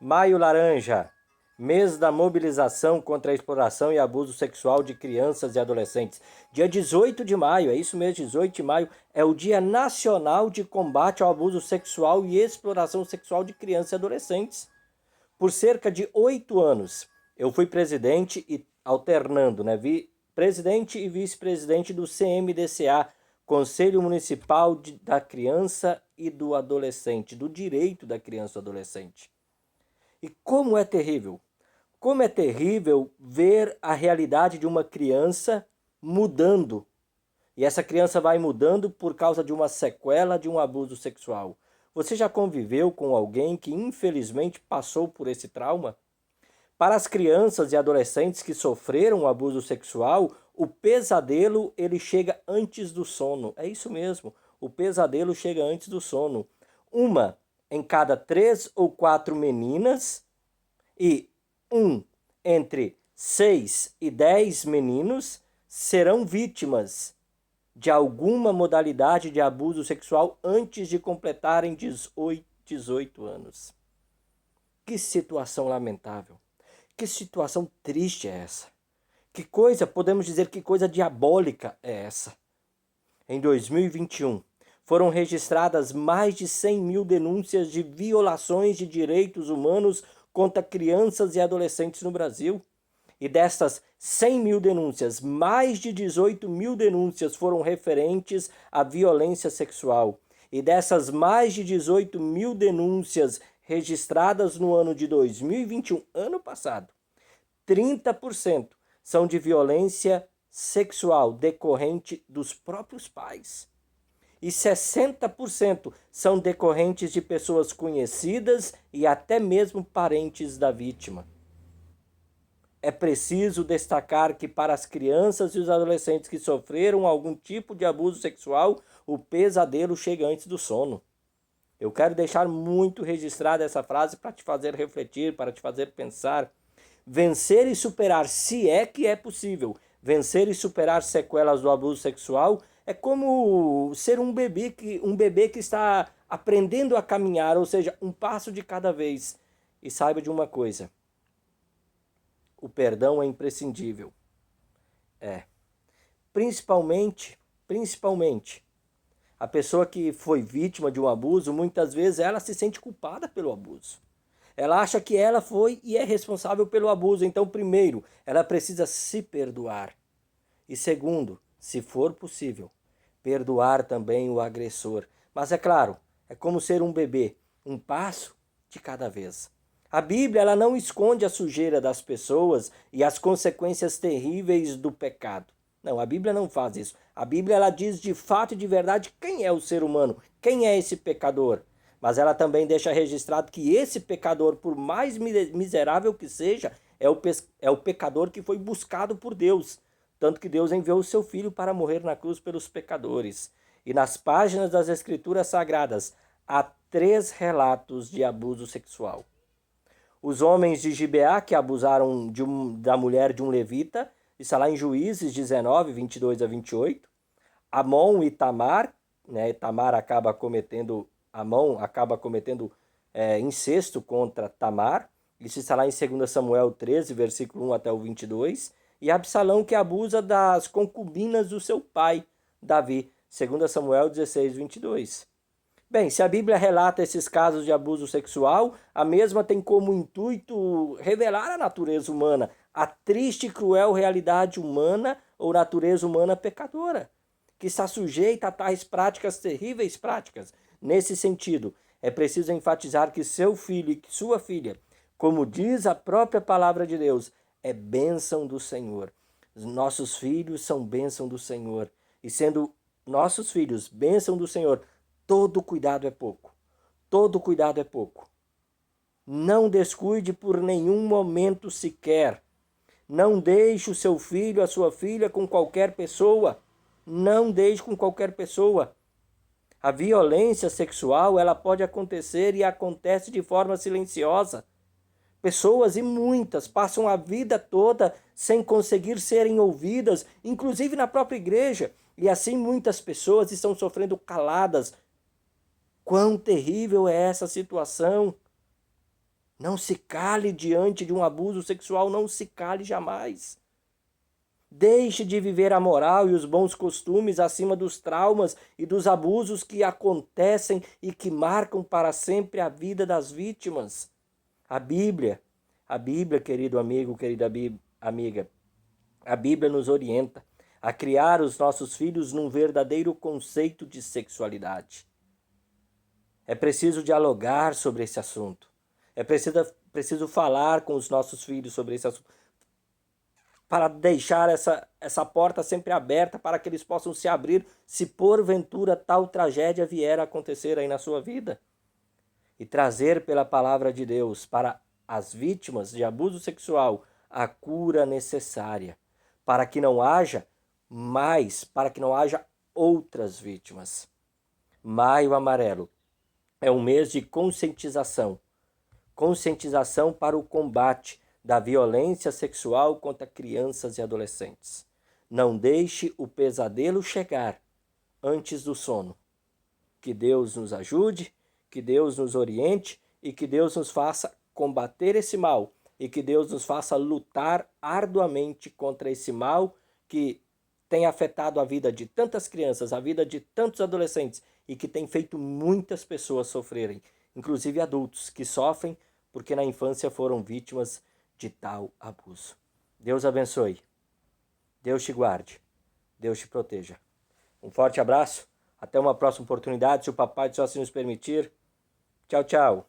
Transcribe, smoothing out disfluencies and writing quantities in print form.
Maio Laranja, mês da mobilização contra a exploração e abuso sexual de crianças e adolescentes. Dia 18 de maio, é isso mesmo, 18 de maio, é o Dia Nacional de Combate ao Abuso Sexual e Exploração Sexual de Crianças e Adolescentes. Por cerca de 8 anos, eu fui presidente e alternando, né? Presidente e vice-presidente do CMDCA, Conselho Municipal da Criança e do Adolescente, do direito da criança e do adolescente. E como é terrível! Como é terrível ver a realidade de uma criança mudando. E essa criança vai mudando por causa de uma sequela de um abuso sexual. Você já conviveu com alguém que infelizmente passou por esse trauma? Para as crianças e adolescentes que sofreram o abuso sexual, o pesadelo ele chega antes do sono. É isso mesmo, o pesadelo chega antes do sono. Uma em cada 3 ou 4 meninas e entre 6 e 10 meninos serão vítimas de alguma modalidade de abuso sexual antes de completarem 18 anos. Que situação lamentável. Que situação triste é essa? Que coisa, podemos dizer, que coisa diabólica é essa? Em 2021, foram registradas mais de 100 mil denúncias de violações de direitos humanos contra crianças e adolescentes no Brasil. E dessas 100 mil denúncias, mais de 18 mil denúncias foram referentes à violência sexual. E dessas mais de 18 mil denúncias registradas no ano de 2021, ano passado, 30% são de violência sexual decorrente dos próprios pais. E 60% são decorrentes de pessoas conhecidas e até mesmo parentes da vítima. É preciso destacar que para as crianças e os adolescentes que sofreram algum tipo de abuso sexual, o pesadelo chega antes do sono. Eu quero deixar muito registrada essa frase para te fazer refletir, para te fazer pensar. Vencer e superar, se é que é possível, vencer e superar sequelas do abuso sexual é como ser um bebê que está aprendendo a caminhar, ou seja, um passo de cada vez. E saiba de uma coisa, o perdão é imprescindível. É. Principalmente, a pessoa que foi vítima de um abuso, muitas vezes ela se sente culpada pelo abuso. Ela acha que ela foi e é responsável pelo abuso. Então, primeiro, ela precisa se perdoar. E segundo, se for possível, perdoar também o agressor. Mas é claro, é como ser um bebê, um passo de cada vez. A Bíblia ela não esconde a sujeira das pessoas e as consequências terríveis do pecado. Não, a Bíblia não faz isso. A Bíblia ela diz de fato e de verdade quem é o ser humano, quem é esse pecador. Mas ela também deixa registrado que esse pecador, por mais miserável que seja, é o pecador que foi buscado por Deus. Tanto que Deus enviou o seu Filho para morrer na cruz pelos pecadores. E nas páginas das Escrituras Sagradas há 3 relatos de abuso sexual. Os homens de Gibeá que abusaram da mulher de um levita, isso está lá em Juízes 19, 22 a 28. Amon e Tamar, né? Amon acaba cometendo incesto contra Tamar. Isso está lá em 2 Samuel 13, versículo 1 até o 22. E Absalão que abusa das concubinas do seu pai, Davi. 2 Samuel 16, 22. Bem, se a Bíblia relata esses casos de abuso sexual, a mesma tem como intuito revelar a natureza humana, a triste e cruel realidade humana ou natureza humana pecadora, que está sujeita a tais práticas, terríveis práticas. Nesse sentido, é preciso enfatizar que seu filho e sua filha, como diz a própria palavra de Deus, é bênção do Senhor. Os nossos filhos são bênção do Senhor. E sendo nossos filhos bênção do Senhor, todo cuidado é pouco. Todo cuidado é pouco. Não descuide por nenhum momento sequer. Não deixe o seu filho, a sua filha com qualquer pessoa. Não deixe com qualquer pessoa. A violência sexual, ela pode acontecer e acontece de forma silenciosa. Pessoas, e muitas, passam a vida toda sem conseguir serem ouvidas, inclusive na própria igreja. E assim muitas pessoas estão sofrendo caladas. Quão terrível é essa situação! Não se cale diante de um abuso sexual, não se cale jamais. Deixe de viver a moral e os bons costumes acima dos traumas e dos abusos que acontecem e que marcam para sempre a vida das vítimas. A Bíblia, querido amigo, querida amiga, a Bíblia nos orienta a criar os nossos filhos num verdadeiro conceito de sexualidade. É preciso dialogar sobre esse assunto. É preciso falar com os nossos filhos sobre esse assunto, para deixar essa porta sempre aberta para que eles possam se abrir se porventura tal tragédia vier a acontecer aí na sua vida. E trazer pela palavra de Deus para as vítimas de abuso sexual a cura necessária, para que não haja mais, para que não haja outras vítimas. Maio Amarelo é um mês de conscientização para o combate da violência sexual contra crianças e adolescentes. Não deixe o pesadelo chegar antes do sono. Que Deus nos ajude, que Deus nos oriente e que Deus nos faça combater esse mal e que Deus nos faça lutar arduamente contra esse mal que tem afetado a vida de tantas crianças, a vida de tantos adolescentes e que tem feito muitas pessoas sofrerem, inclusive adultos que sofrem porque na infância foram vítimas de tal abuso. Deus abençoe, Deus te guarde, Deus te proteja. Um forte abraço, até uma próxima oportunidade, se o papai só assim nos permitir. Tchau, tchau.